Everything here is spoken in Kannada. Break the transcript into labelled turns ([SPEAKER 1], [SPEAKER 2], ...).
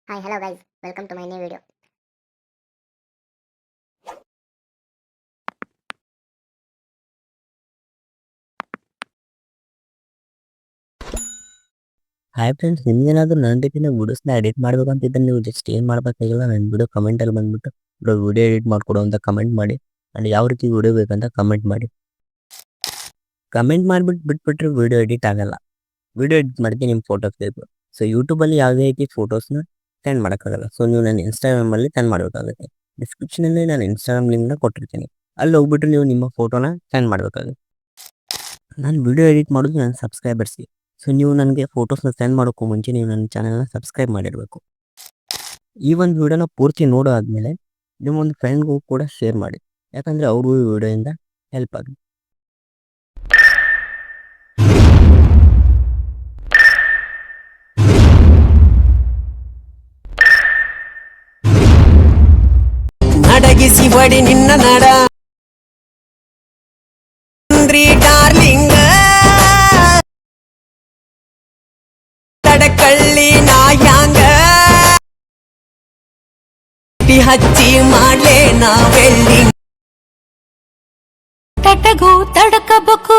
[SPEAKER 1] Hi, hello guys. Welcome to my new video.
[SPEAKER 2] Hi friends, ನಿಮ್ಗೇನಾದ್ರೂ ನನ್ನ ರೀತಿಯ ವಿಡಿಯೋಸ್ನ ಎಡಿಟ್ ಮಾಡ್ಬೇಕಂತಿದ್ರೆ ನೀವು ಜಸ್ಟ್ ಏನು ಮಾಡಬೇಕಾಗಿಲ್ಲ, ನನ್ನ ವಿಡಿಯೋ ಕಮೆಂಟಲ್ಲಿ ಬಂದ್ಬಿಟ್ಟು ವಿಡಿಯೋ ಎಡಿಟ್ ಮಾಡಿಕೊಡು ಅಂತ ಕಮೆಂಟ್ ಮಾಡಿ. ಆ್ಯಂಡ್ ಯಾವ ರೀತಿ ವಿಡಿಯೋ ಬೇಕಂತ ಕಮೆಂಟ್ ಮಾಡಿ. ಕಮೆಂಟ್ ಮಾಡಿಬಿಟ್ಟು ಬಿಟ್ಬಿಟ್ರೆ ವಿಡಿಯೋ ಎಡಿಟ್ ಆಗಲ್ಲ. ವಿಡಿಯೋ ಎಡಿಟ್ ಮಾಡೋಕ್ಕೆ ನಿಮ್ಮ ಫೋಟೋಸ್ ಬೇಕು. ಸೊ ಯೂಟ್ಯೂಬಲ್ಲಿ ಯಾವುದೇ ರೀತಿ ಫೋಟೋಸ್ನ ಸೆಂಡ್ ಮಾಡೋಕ್ಕಾಗಲ್ಲ. ಸೊ ನೀವು ನನ್ನ ಇನ್ಸ್ಟಾಗ್ರಾಮಲ್ಲಿ ಸೆಂಡ್ ಮಾಡಬೇಕಾಗುತ್ತೆ. ಡಿಸ್ಕ್ರಿಪ್ಷನಲ್ಲಿ ನಾನು ಇನ್ಸ್ಟಾಗ್ರಾಮ್ ಲಿಂಕ್ನ ಕೊಟ್ಟಿರ್ತೀನಿ. ಅಲ್ಲಿ ಹೋಗ್ಬಿಟ್ಟು ನೀವು ನಿಮ್ಮ ಫೋಟೋನ ಸೆಂಡ್ ಮಾಡಬೇಕಾಗುತ್ತೆ. ನಾನು ವಿಡಿಯೋ ಎಡಿಟ್ ಮಾಡೋದು ನನ್ನ ಸಬ್ಸ್ಕ್ರೈಬರ್ಸ್ಗೆ. ಸೊ ನೀವು ನನಗೆ ಫೋಟೋಸ್ನ ಸೆಂಡ್ ಮಾಡೋಕ್ಕೂ ಮುಂಚೆ ನೀವು ನನ್ನ ಚಾನಲ್ನ ಸಬ್ಸ್ಕ್ರೈಬ್ ಮಾಡಿರಬೇಕು. ಈ ಒಂದು ವಿಡಿಯೋನ ಪೂರ್ತಿ ನೋಡೋ ಆದಮೇಲೆ ನಿಮ್ಮೊಂದು ಫ್ರೆಂಡ್ಗೂ ಕೂಡ ಶೇರ್ ಮಾಡಿ, ಯಾಕಂದರೆ ಅವ್ರಿಗೂ ಈ ವಿಡಿಯೋಯಿಂದ ಹೆಲ್ಪ್ ಆಗುತ್ತೆ.
[SPEAKER 3] ನಡಗಿಸಿ ಬಡಿ ನಿನ್ನ ನಡ ಡಾರ್ಲಿಂಗ್ ತಡಕಳ್ಳಿ ನಾಯಾಂಗ ಹಚ್ಚಿ ಮಾಡ್ಲೇ ನಾ ವೆಲ್ಡಿಂಗ್ ತಟಗೂ ತಡಕಬೇಕು